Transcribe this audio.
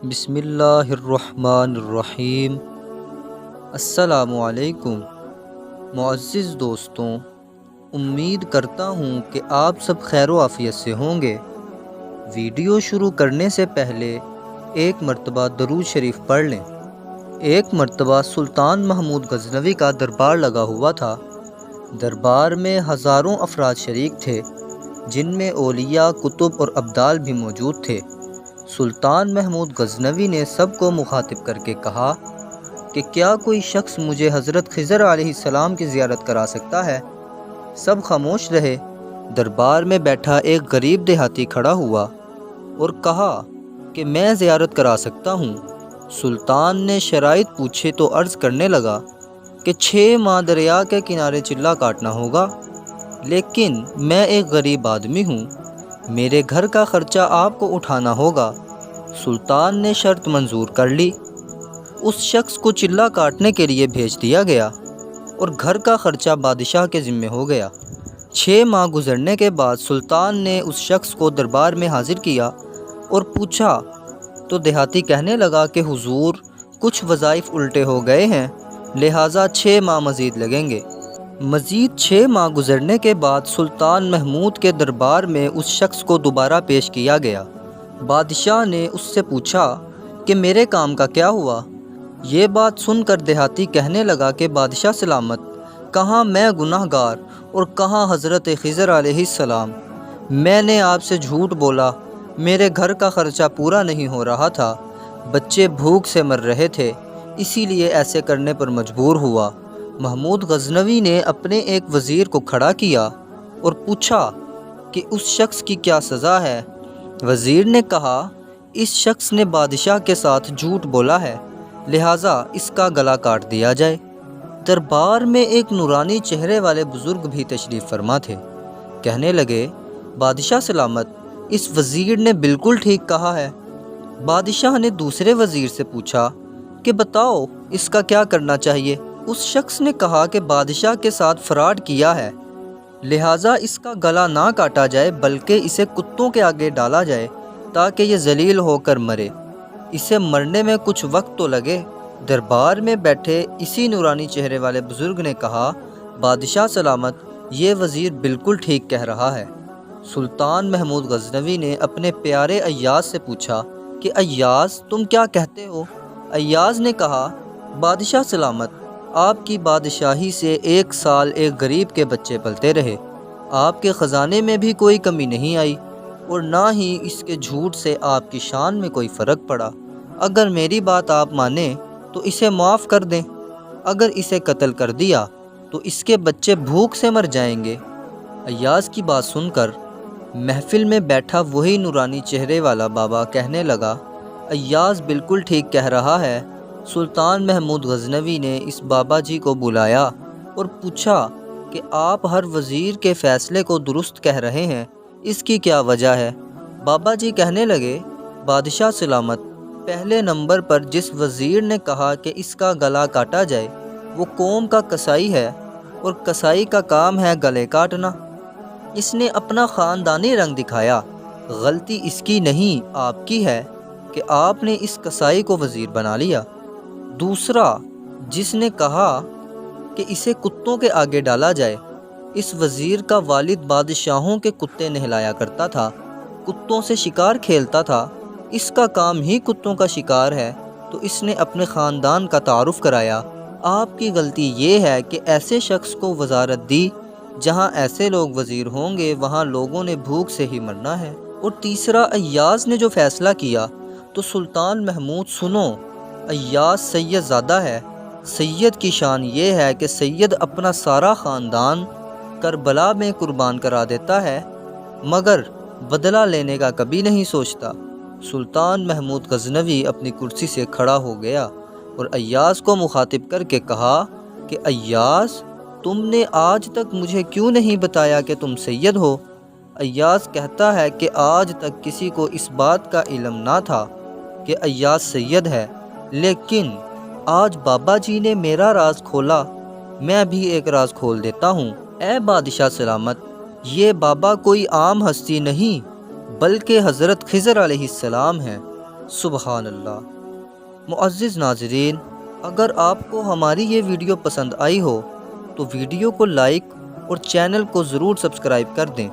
بسم اللہ الرحمن الرحیم۔ السلام علیکم معزز دوستوں، امید کرتا ہوں کہ آپ سب خیر و عافیت سے ہوں گے۔ ویڈیو شروع کرنے سے پہلے ایک مرتبہ درود شریف پڑھ لیں۔ ایک مرتبہ سلطان محمود غزنوی کا دربار لگا ہوا تھا۔ دربار میں ہزاروں افراد شریک تھے، جن میں اولیاء، کتب اور ابدال بھی موجود تھے۔ سلطان محمود غزنوی نے سب کو مخاطب کر کے کہا کہ کیا کوئی شخص مجھے حضرت خضر علیہ السلام کی زیارت کرا سکتا ہے؟ سب خاموش رہے۔ دربار میں بیٹھا ایک غریب دیہاتی کھڑا ہوا اور کہا کہ میں زیارت کرا سکتا ہوں۔ سلطان نے شرائط پوچھے تو عرض کرنے لگا کہ 6 ماہ دریا کے کنارے چلہ کاٹنا ہوگا، لیکن میں ایک غریب آدمی ہوں، میرے گھر کا خرچہ آپ کو اٹھانا ہوگا۔ سلطان نے شرط منظور کر لی۔ اس شخص کو چلہ کاٹنے کے لیے بھیج دیا گیا اور گھر کا خرچہ بادشاہ کے ذمے ہو گیا۔ 6 ماہ گزرنے کے بعد سلطان نے اس شخص کو دربار میں حاضر کیا اور پوچھا تو دیہاتی کہنے لگا کہ حضور، کچھ وظائف الٹے ہو گئے ہیں، لہٰذا 6 ماہ مزید لگیں گے۔ مزید 6 ماہ گزرنے کے بعد سلطان محمود کے دربار میں اس شخص کو دوبارہ پیش کیا گیا۔ بادشاہ نے اس سے پوچھا کہ میرے کام کا کیا ہوا؟ یہ بات سن کر دیہاتی کہنے لگا کہ بادشاہ سلامت، کہاں میں گناہ گار اور کہاں حضرت خضر علیہ السلام۔ میں نے آپ سے جھوٹ بولا، میرے گھر کا خرچہ پورا نہیں ہو رہا تھا، بچے بھوک سے مر رہے تھے، اسی لیے ایسے کرنے پر مجبور ہوا۔ محمود غزنوی نے اپنے ایک وزیر کو کھڑا کیا اور پوچھا کہ اس شخص کی کیا سزا ہے؟ وزیر نے کہا، اس شخص نے بادشاہ کے ساتھ جھوٹ بولا ہے، لہٰذا اس کا گلا کاٹ دیا جائے۔ دربار میں ایک نورانی چہرے والے بزرگ بھی تشریف فرما تھے۔ کہنے لگے، بادشاہ سلامت، اس وزیر نے بالکل ٹھیک کہا ہے۔ بادشاہ نے دوسرے وزیر سے پوچھا کہ بتاؤ اس کا کیا کرنا چاہیے؟ اس شخص نے کہا کہ بادشاہ کے ساتھ فراڈ کیا ہے، لہٰذا اس کا گلا نہ کاٹا جائے بلکہ اسے کتوں کے آگے ڈالا جائے تاکہ یہ ذلیل ہو کر مرے، اسے مرنے میں کچھ وقت تو لگے۔ دربار میں بیٹھے اسی نورانی چہرے والے بزرگ نے کہا، بادشاہ سلامت، یہ وزیر بالکل ٹھیک کہہ رہا ہے۔ سلطان محمود غزنوی نے اپنے پیارے ایاز سے پوچھا کہ ایاز، تم کیا کہتے ہو؟ ایاز نے کہا، بادشاہ سلامت، آپ کی بادشاہی سے 1 سال ایک غریب کے بچے پلتے رہے، آپ کے خزانے میں بھی کوئی کمی نہیں آئی اور نہ ہی اس کے جھوٹ سے آپ کی شان میں کوئی فرق پڑا۔ اگر میری بات آپ مانیں تو اسے معاف کر دیں، اگر اسے قتل کر دیا تو اس کے بچے بھوک سے مر جائیں گے۔ ایاز کی بات سن کر محفل میں بیٹھا وہی نورانی چہرے والا بابا کہنے لگا، ایاز بالکل ٹھیک کہہ رہا ہے۔ سلطان محمود غزنوی نے اس بابا جی کو بلایا اور پوچھا کہ آپ ہر وزیر کے فیصلے کو درست کہہ رہے ہیں، اس کی کیا وجہ ہے؟ بابا جی کہنے لگے، بادشاہ سلامت، پہلے نمبر پر جس وزیر نے کہا کہ اس کا گلا کاٹا جائے وہ قوم کا قصائی ہے، اور قصائی کا کام ہے گلے کاٹنا۔ اس نے اپنا خاندانی رنگ دکھایا، غلطی اس کی نہیں آپ کی ہے کہ آپ نے اس قصائی کو وزیر بنا لیا۔ دوسرا، جس نے کہا کہ اسے کتوں کے آگے ڈالا جائے، اس وزیر کا والد بادشاہوں کے کتے نہلایا کرتا تھا، کتوں سے شکار کھیلتا تھا، اس کا کام ہی کتوں کا شکار ہے، تو اس نے اپنے خاندان کا تعارف کرایا۔ آپ کی غلطی یہ ہے کہ ایسے شخص کو وزارت دی، جہاں ایسے لوگ وزیر ہوں گے وہاں لوگوں نے بھوک سے ہی مرنا ہے۔ اور تیسرا، ایاز نے جو فیصلہ کیا تو سلطان محمود سنو، ایاز سید زادہ ہے، سید کی شان یہ ہے کہ سید اپنا سارا خاندان کربلا میں قربان کرا دیتا ہے مگر بدلہ لینے کا کبھی نہیں سوچتا۔ سلطان محمود غزنوی اپنی کرسی سے کھڑا ہو گیا اور ایاز کو مخاطب کر کے کہا کہ ایاز، تم نے آج تک مجھے کیوں نہیں بتایا کہ تم سید ہو؟ ایاز کہتا ہے کہ آج تک کسی کو اس بات کا علم نہ تھا کہ ایاز سید ہے، لیکن آج بابا جی نے میرا راز کھولا، میں بھی ایک راز کھول دیتا ہوں۔ اے بادشاہ سلامت، یہ بابا کوئی عام ہستی نہیں بلکہ حضرت خضر علیہ السلام ہیں۔ سبحان اللہ۔ معزز ناظرین، اگر آپ کو ہماری یہ ویڈیو پسند آئی ہو تو ویڈیو کو لائک اور چینل کو ضرور سبسکرائب کر دیں۔